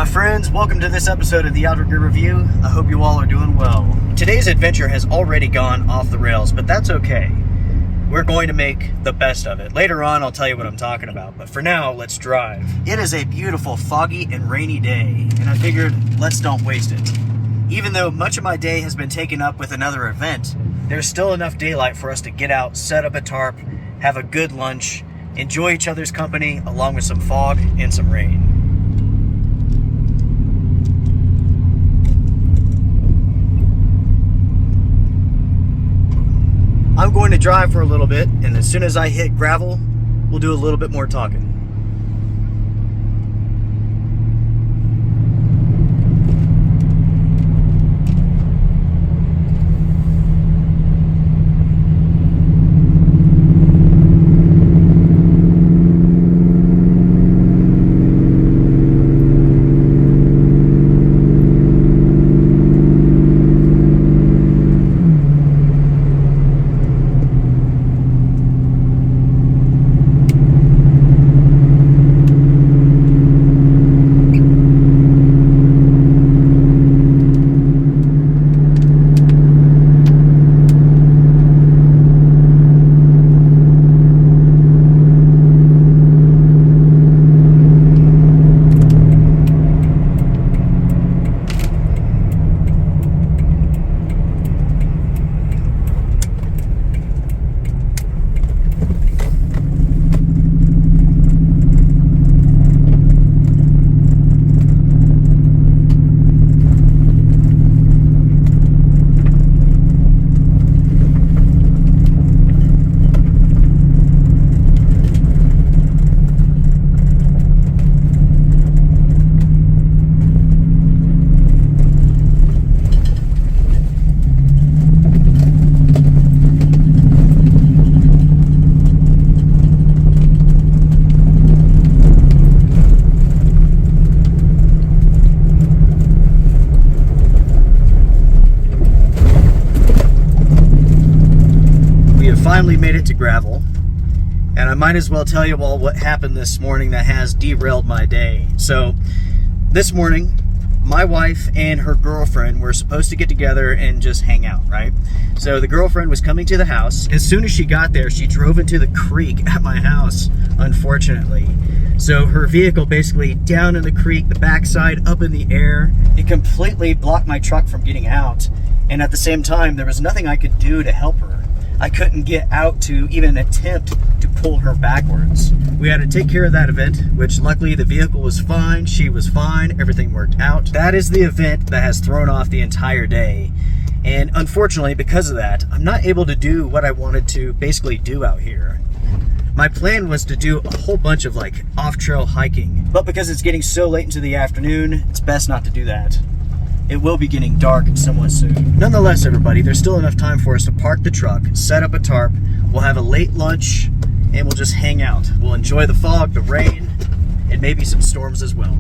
my friends, welcome to this episode of the TOGR Review. I hope you all are doing well. Today's adventure has already gone off the rails, but that's okay. We're going to make the best of it. Later on, I'll tell you what I'm talking about, but for now, let's drive. It is a beautiful, foggy, and rainy day, and I figured, let's don't waste it. Even though much of my day has been taken up with another event, there's still enough daylight for us to get out, set up a tarp, have a good lunch, enjoy each other's company, along with some fog and some rain. I'm going to drive for a little bit, and as soon as I hit gravel, we'll do a little bit more talking. Finally made it to gravel, and I might as well tell you all what happened this morning that has derailed my day. So this morning, my wife and her girlfriend were supposed to get together and just hang out, right? So the girlfriend was coming to the house. As soon as she got there, she drove into the creek at my house, unfortunately. So her vehicle basically down in the creek, the backside up in the air. It completely blocked my truck from getting out, and at the same time, there was nothing I could do to help her. I couldn't get out to even attempt to pull her backwards. We had to take care of that event, which luckily the vehicle was fine, she was fine, everything worked out. That is the event that has thrown off the entire day. And unfortunately, because of that, I'm not able to do what I wanted to basically do out here. My plan was to do a whole bunch of off-trail hiking, but because it's getting so late into the afternoon, it's best not to do that. It will be getting dark somewhat soon. Nonetheless, everybody, there's still enough time for us to park the truck, set up a tarp, we'll have a late lunch, and we'll just hang out. We'll enjoy the fog, the rain, and maybe some storms as well.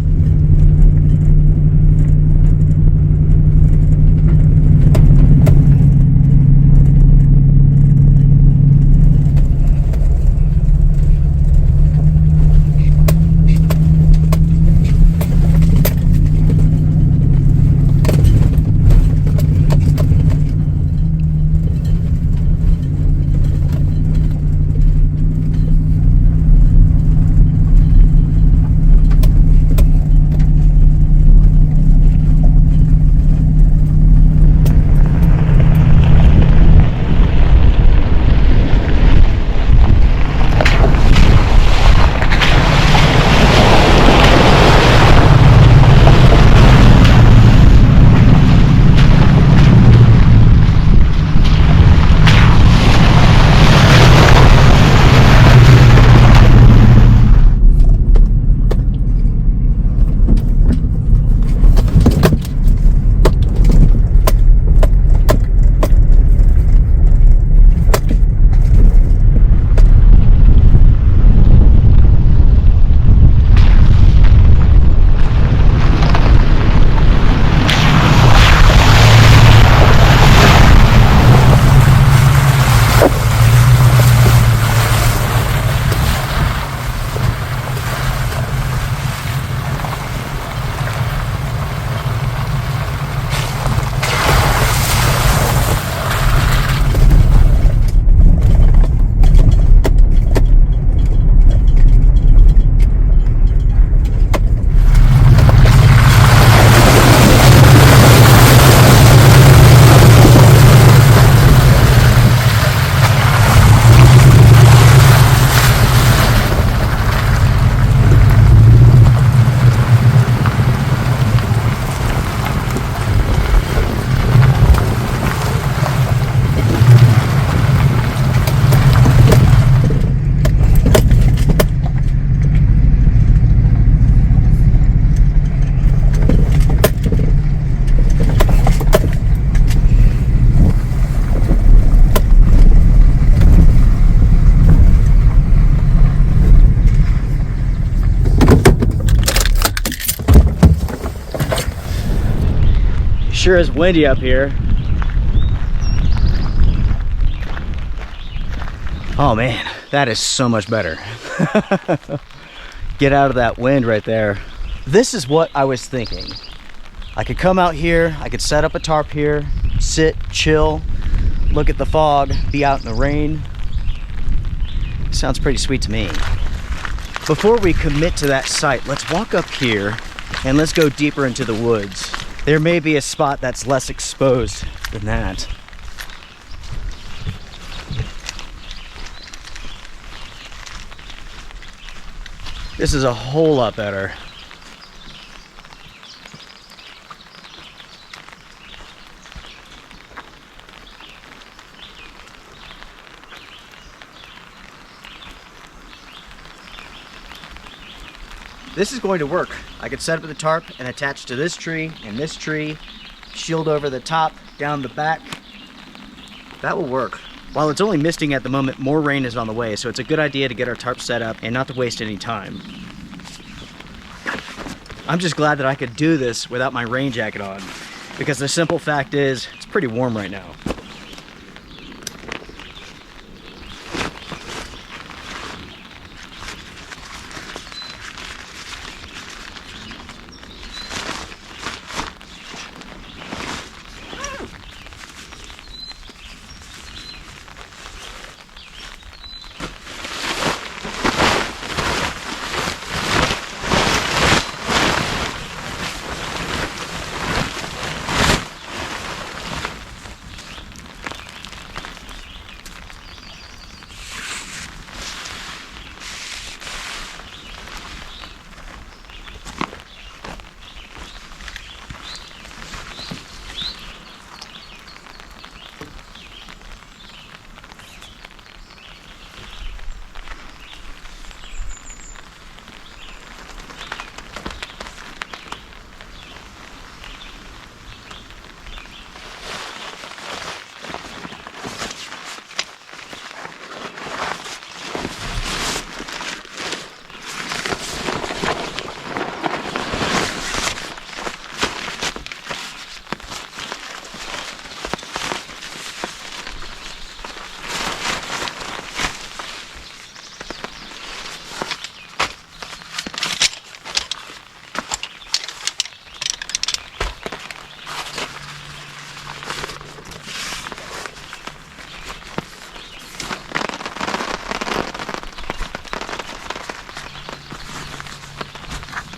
sure is windy up here. Oh man, that is so much better. Get out of that wind right there. This is what I was thinking. I could come out here, I could set up a tarp here, sit, chill, look at the fog, be out in the rain. Sounds pretty sweet to me. Before we commit to that site, let's walk up here and let's go deeper into the woods. There may be a spot that's less exposed than that. This is a whole lot better. This is going to work. I could set up the tarp and attach to this tree and this tree, shield over the top, down the back. That will work. While it's only misting at the moment, more rain is on the way, so it's a good idea to get our tarp set up and not to waste any time. I'm just glad that I could do this without my rain jacket on, because the simple fact is, it's pretty warm right now.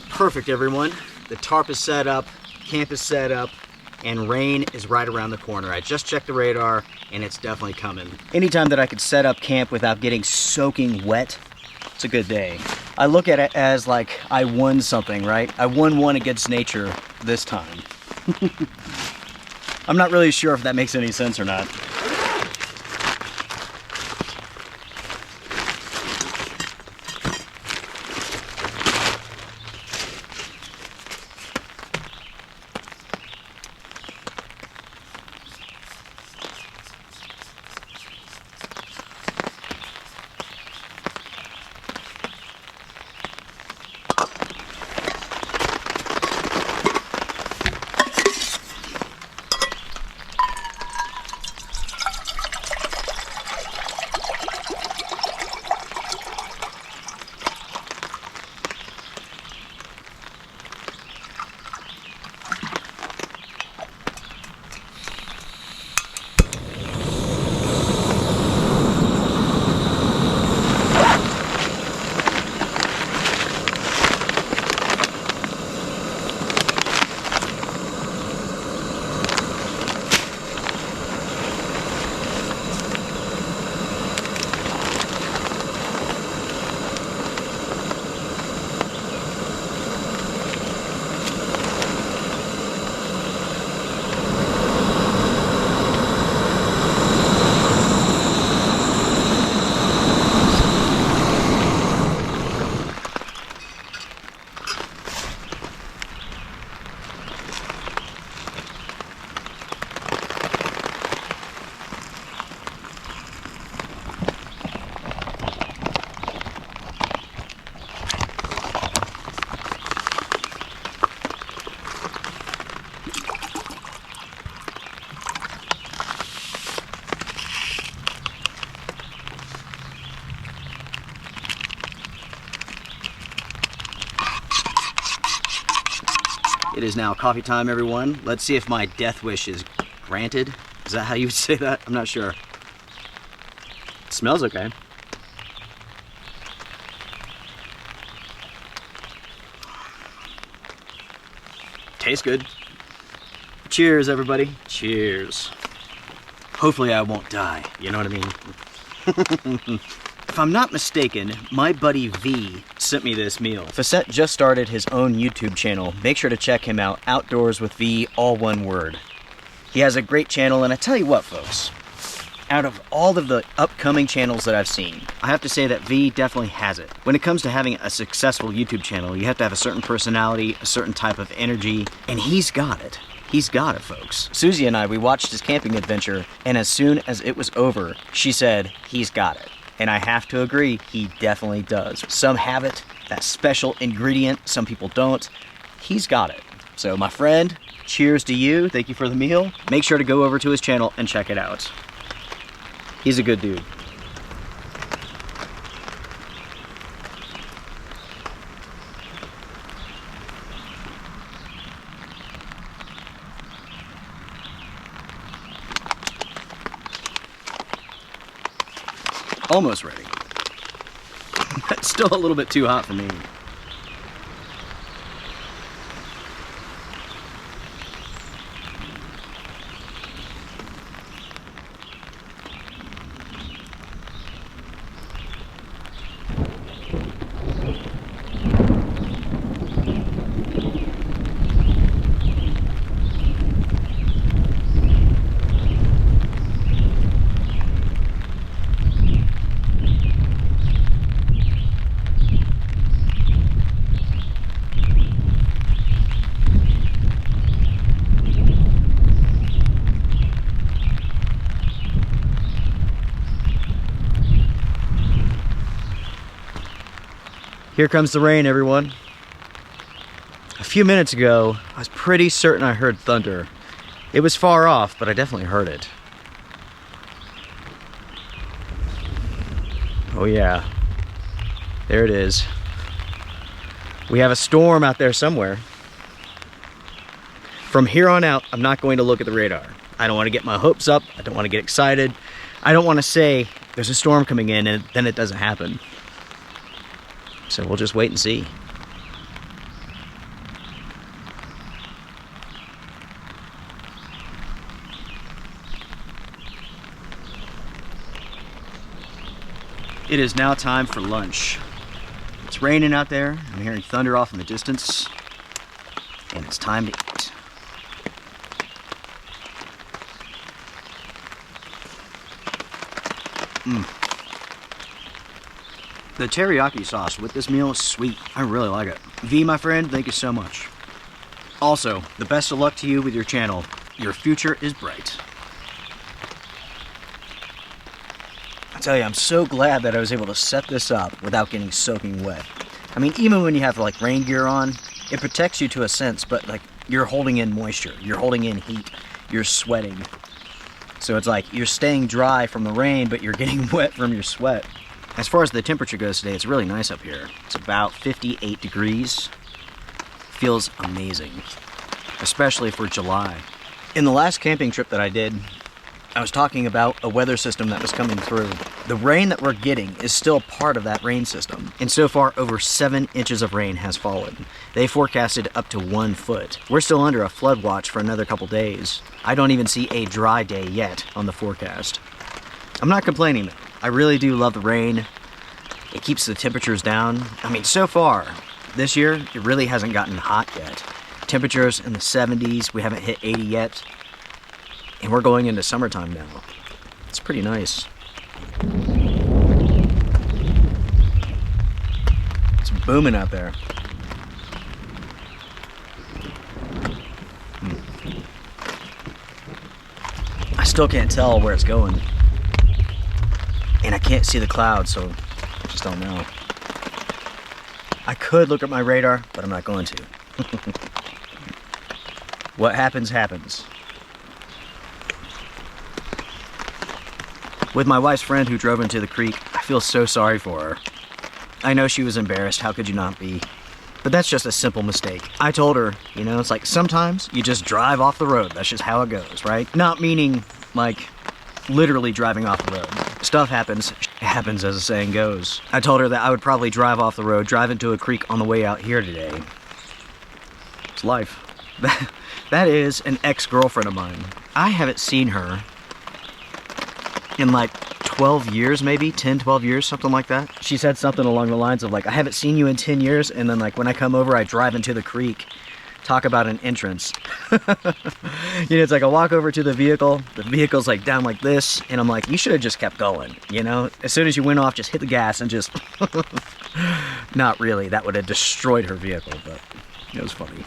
Perfect, everyone. The tarp is set up, camp is set up, and rain is right around the corner. I just checked the radar and it's definitely coming. Anytime that I could set up camp without getting soaking wet, it's a good day. I look at it as like I won something, right? I won one against nature this time. I'm not really sure if that makes any sense or not. It is now coffee time, everyone. Let's see if my death wish is granted. Is that how you would say that? I'm not sure. It smells okay. Tastes good. Cheers, everybody. Cheers. Hopefully I won't die, you know what I mean? If I'm not mistaken, my buddy V sent me this meal. Facette just started his own YouTube channel. Make sure to check him out, Outdoors with V, all one word. He has a great channel, and I tell you what, folks, out of all of the upcoming channels that I've seen, I have to say that V definitely has it. When it comes to having a successful YouTube channel, you have to have a certain personality, a certain type of energy, and he's got it. He's got it, folks. Susie and I, we watched his camping adventure, and as soon as it was over, she said, he's got it. And I have to agree, he definitely does. Some have it, that special ingredient, some people don't. He's got it. So my friend, cheers to you. Thank you for the meal. Make sure to go over to his channel and check it out. He's a good dude. Almost ready. That's still a little bit too hot for me. Here comes the rain, everyone. A few minutes ago, I was pretty certain I heard thunder. It was far off, but I definitely heard it. Oh yeah, there it is. We have a storm out there somewhere. From here on out, I'm not going to look at the radar. I don't want to get my hopes up. I don't want to get excited. I don't want to say there's a storm coming in and then it doesn't happen. So we'll just wait and see. It is now time for lunch. It's raining out there. I'm hearing thunder off in the distance. And it's time to eat. The teriyaki sauce with this meal is sweet. I really like it. V, my friend, thank you so much. Also, the best of luck to you with your channel. Your future is bright. I tell you, I'm so glad that I was able to set this up without getting soaking wet. I mean, even when you have like rain gear on, it protects you to a sense, but like you're holding in moisture, you're holding in heat, you're sweating. So it's like you're staying dry from the rain, but you're getting wet from your sweat. As far as the temperature goes today, it's really nice up here. It's about 58 degrees. Feels amazing, especially for July. In the last camping trip that I did, I was talking about a weather system that was coming through. The rain that we're getting is still part of that rain system. And so far, over 7 inches of rain has fallen. They forecasted up to 1 foot. We're still under a flood watch for another couple days. I don't even see a dry day yet on the forecast. I'm not complaining though. I really do love the rain. It keeps the temperatures down. I mean, so far, this year, it really hasn't gotten hot yet. Temperatures in the 70s, we haven't hit 80 yet. And we're going into summertime now. It's pretty nice. It's booming out there. I still can't tell where it's going. And I can't see the clouds, so I just don't know. I could look at my radar, but I'm not going to. What happens, happens. With my wife's friend who drove into the creek, I feel so sorry for her. I know she was embarrassed, how could you not be? But that's just a simple mistake. I told her, you know, it's like sometimes you just drive off the road. That's just how it goes, right? Not meaning like literally driving off the road. Stuff happens. Happens, as the saying goes. I told her that I would probably drive off the road, drive into a creek on the way out here today. It's life. That is an ex-girlfriend of mine. I haven't seen her in like 12 years, maybe 10, 12 years, something like that. She said something along the lines of like, I haven't seen you in 10 years. And then like when I come over, I drive into the creek. Talk about an entrance. You know, it's like I walk over to the vehicle's like down like this, and I'm like, you should have just kept going, you know? As soon as you went off, just hit the gas and just... Not really, that would have destroyed her vehicle, but it was funny.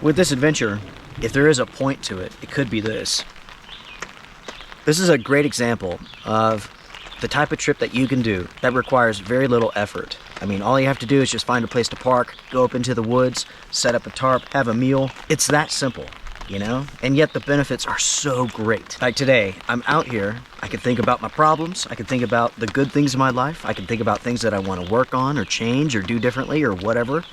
With this adventure, if there is a point to it, it could be this. This is a great example of the type of trip that you can do that requires very little effort. I mean, all you have to do is just find a place to park, go up into the woods, set up a tarp, have a meal. It's that simple, you know? And yet the benefits are so great. Like today, I'm out here, I can think about my problems, I can think about the good things in my life, I can think about things that I want to work on or change or do differently or whatever.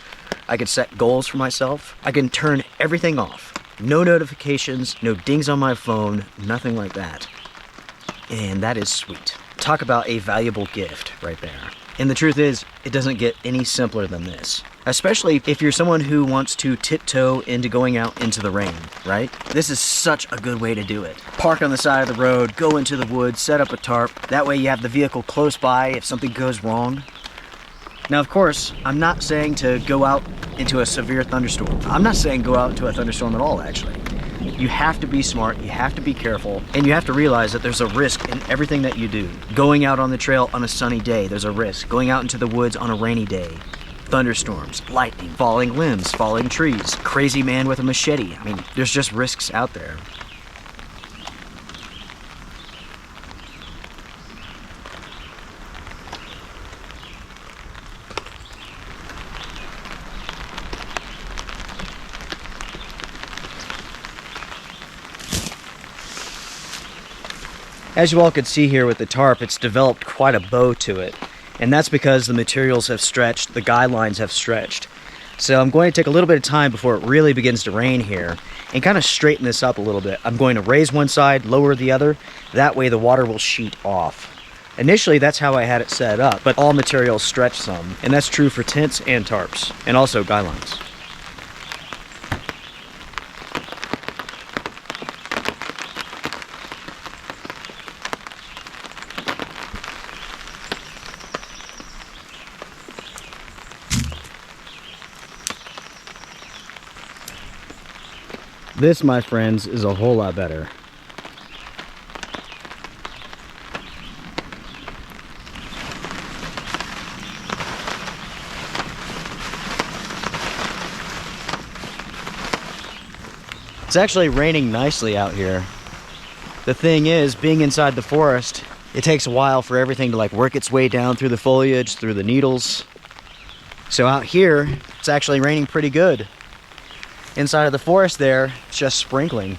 I can set goals for myself. I can turn everything off. No notifications, no dings on my phone, nothing like that. And that is sweet. Talk about a valuable gift right there. And the truth is, it doesn't get any simpler than this. Especially if you're someone who wants to tiptoe into going out into the rain, right? This is such a good way to do it. Park on the side of the road, go into the woods, set up a tarp. That way you have the vehicle close by if something goes wrong. Now, of course, I'm not saying to go out into a severe thunderstorm. I'm not saying go out into a thunderstorm at all, actually. You have to be smart, you have to be careful, and you have to realize that there's a risk in everything that you do. Going out on the trail on a sunny day, there's a risk. Going out into the woods on a rainy day. Thunderstorms, lightning, falling limbs, falling trees, crazy man with a machete. I mean, there's just risks out there. As you all could see here with the tarp, it's developed quite a bow to it. And that's because the materials have stretched, the guidelines have stretched. So I'm going to take a little bit of time before it really begins to rain here and kind of straighten this up a little bit. I'm going to raise one side, lower the other. That way the water will sheet off. Initially, that's how I had it set up, but all materials stretch some. And that's true for tents and tarps, and also guidelines. This, my friends, is a whole lot better. It's actually raining nicely out here. The thing is, being inside the forest, it takes a while for everything to like work its way down through the foliage, through the needles. So out here, it's actually raining pretty good. Inside of the forest there, it's just sprinkling.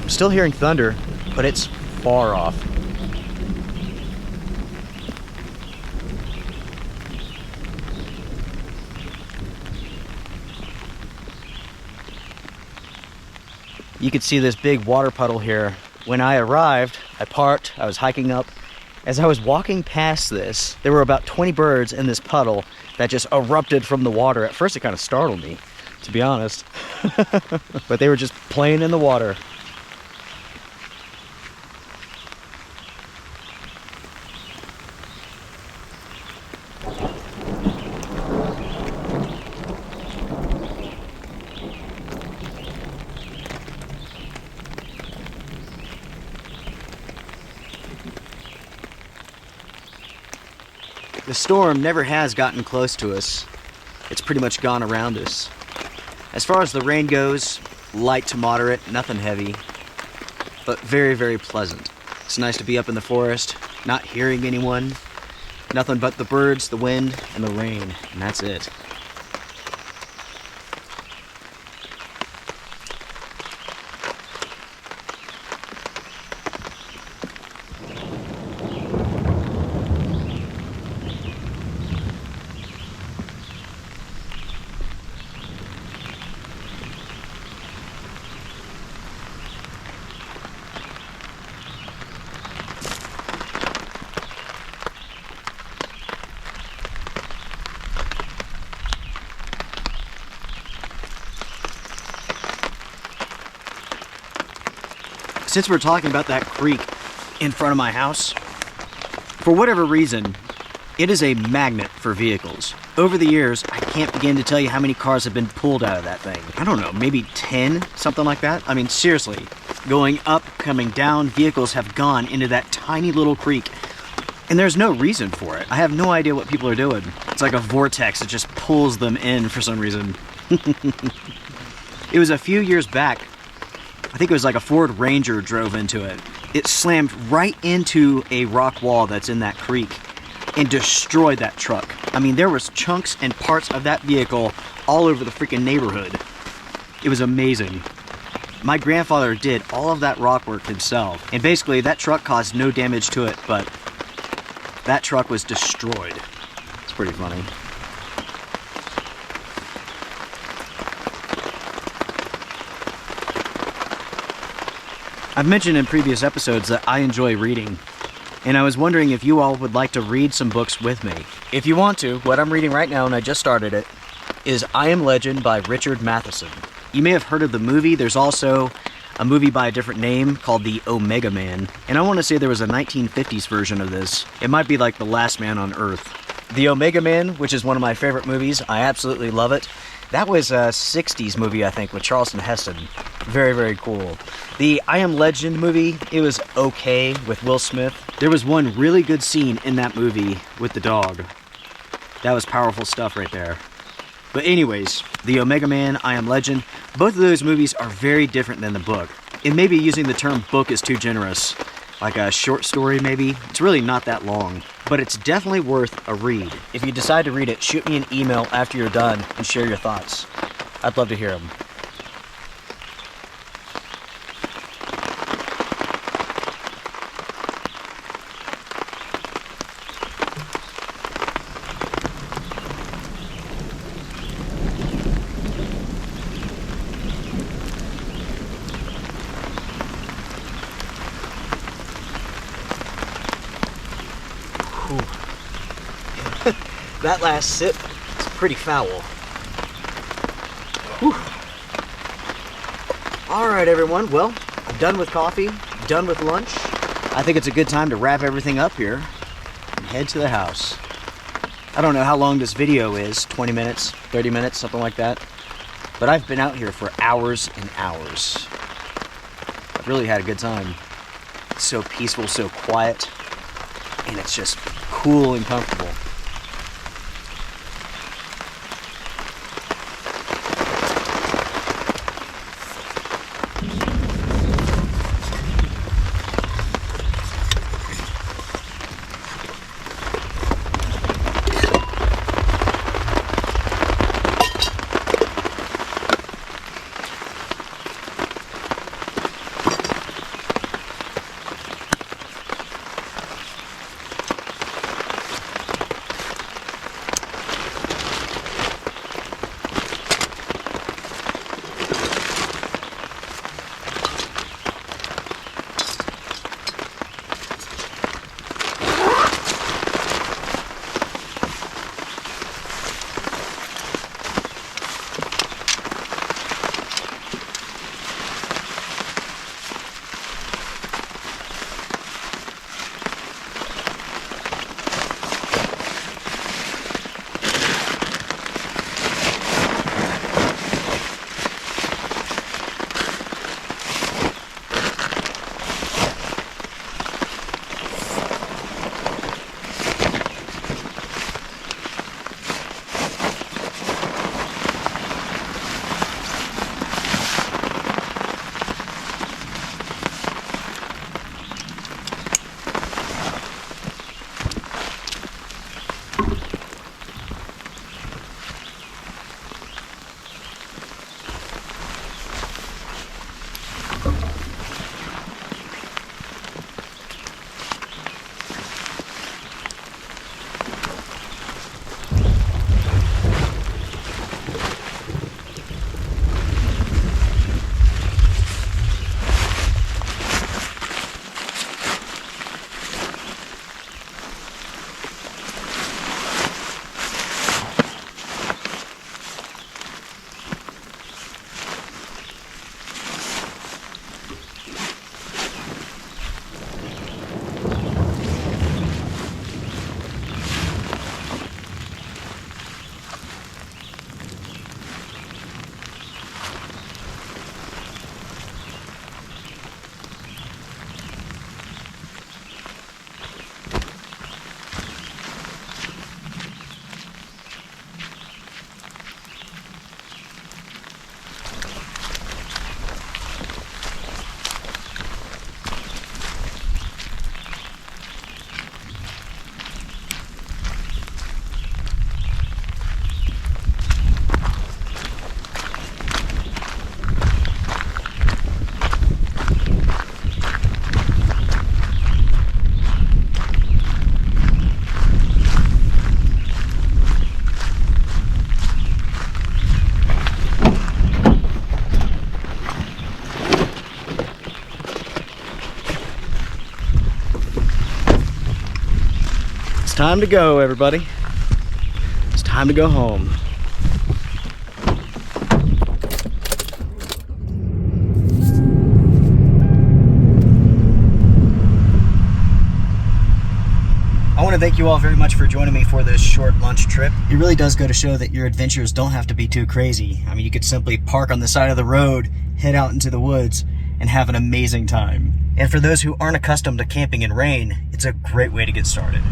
I'm still hearing thunder, but it's far off. You could see this big water puddle here. When I arrived, I parked, I was hiking up. As I was walking past this, there were about 20 birds in this puddle that just erupted from the water. At first it kind of startled me, to be honest. But they were just playing in the water. The storm never has gotten close to us. It's pretty much gone around us. As far as the rain goes, light to moderate, nothing heavy, but very, very pleasant. It's nice to be up in the forest, not hearing anyone, nothing but the birds, the wind, and the rain, and that's it. since we're talking about that creek in front of my house, for whatever reason, it is a magnet for vehicles. Over the years, I can't begin to tell you how many cars have been pulled out of that thing. I don't know, maybe 10, something like that. I mean, seriously, going up, coming down, vehicles have gone into that tiny little creek, and there's no reason for it. I have no idea what people are doing. It's like a vortex that just pulls them in for some reason. It was a few years back, I think it was like a Ford Ranger drove into it. It slammed right into a rock wall that's in that creek and destroyed that truck. I mean, there was chunks and parts of that vehicle all over the freaking neighborhood. It was amazing. My grandfather did all of that rock work himself, and basically that truck caused no damage to it, but that truck was destroyed. It's pretty funny. I've mentioned in previous episodes that I enjoy reading, and I was wondering if you all would like to read some books with me. If you want to, what I'm reading right now, and I just started it, is I Am Legend by Richard Matheson. You may have heard of the movie. There's also a movie by a different name called The Omega Man, and I want to say there was a 1950s version of this. It might be like The Last Man on Earth. The Omega Man, which is one of my favorite movies, I absolutely love it. That was a 60s movie, I think, with Charleston Heston. Very, very cool. The I Am Legend movie, it was okay with Will Smith. There was one really good scene in that movie with the dog. That was powerful stuff right there. But anyways, The Omega Man, I Am Legend, both of those movies are very different than the book. And maybe using the term book is too generous. Like a short story, maybe. It's really not that long. But it's definitely worth a read. If you decide to read it, shoot me an email after you're done and share your thoughts. I'd love to hear them. That last sip is pretty foul. Whew. Alright everyone, well, I'm done with coffee, done with lunch. I think it's a good time to wrap everything up here and head to the house. I don't know how long this video is, 20 minutes, 30 minutes, something like that. But I've been out here for hours and hours. I've really had a good time. It's so peaceful, so quiet, and it's just cool and comfortable. time to go, everybody. It's time to go home. I want to thank you all very much for joining me for this short lunch trip. It really does go to show that your adventures don't have to be too crazy. I mean, you could simply park on the side of the road, head out into the woods, and have an amazing time. And for those who aren't accustomed to camping in rain, it's a great way to get started.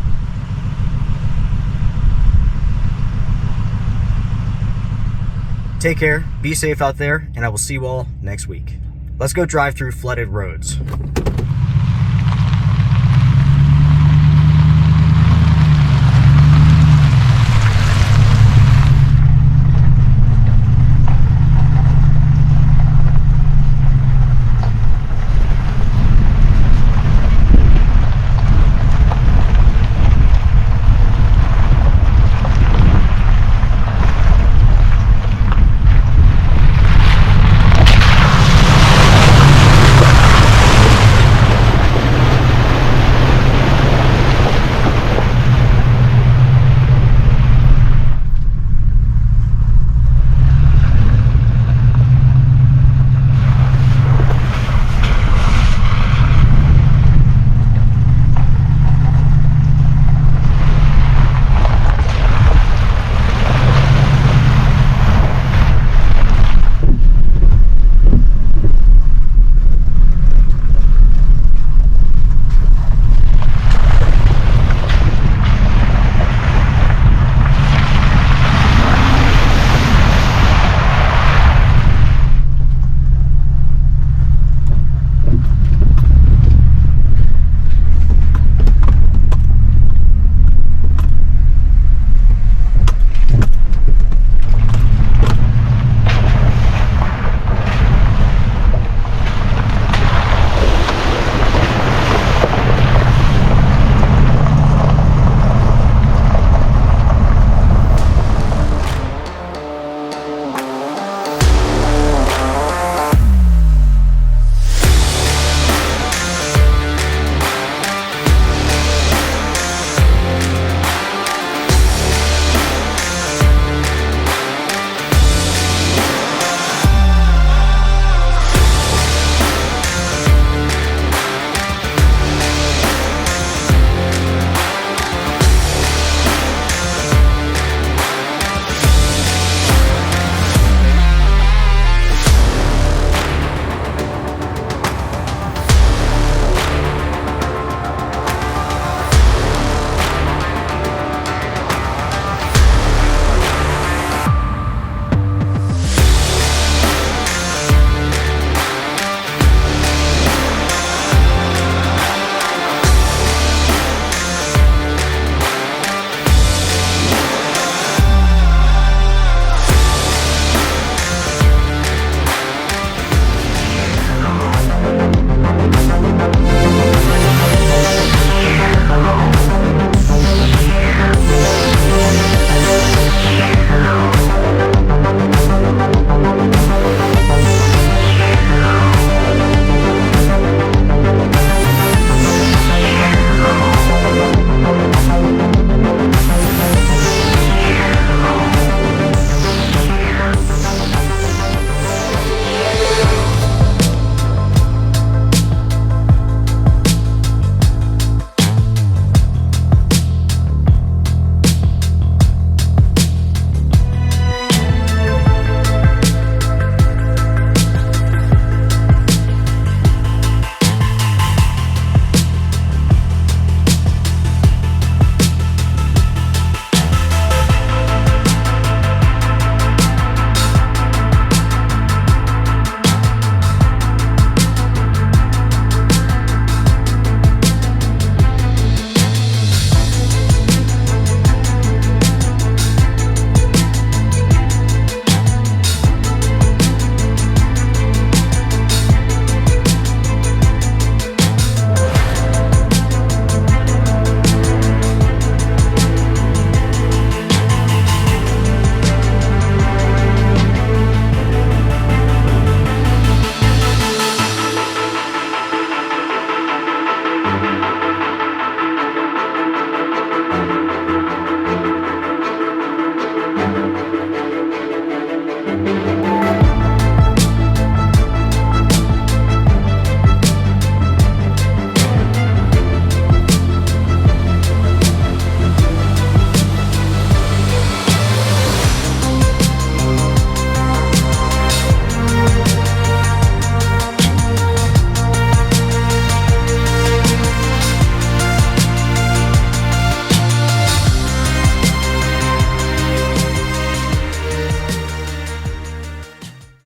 Take care, be safe out there, and I will see you all next week. Let's go drive through flooded roads.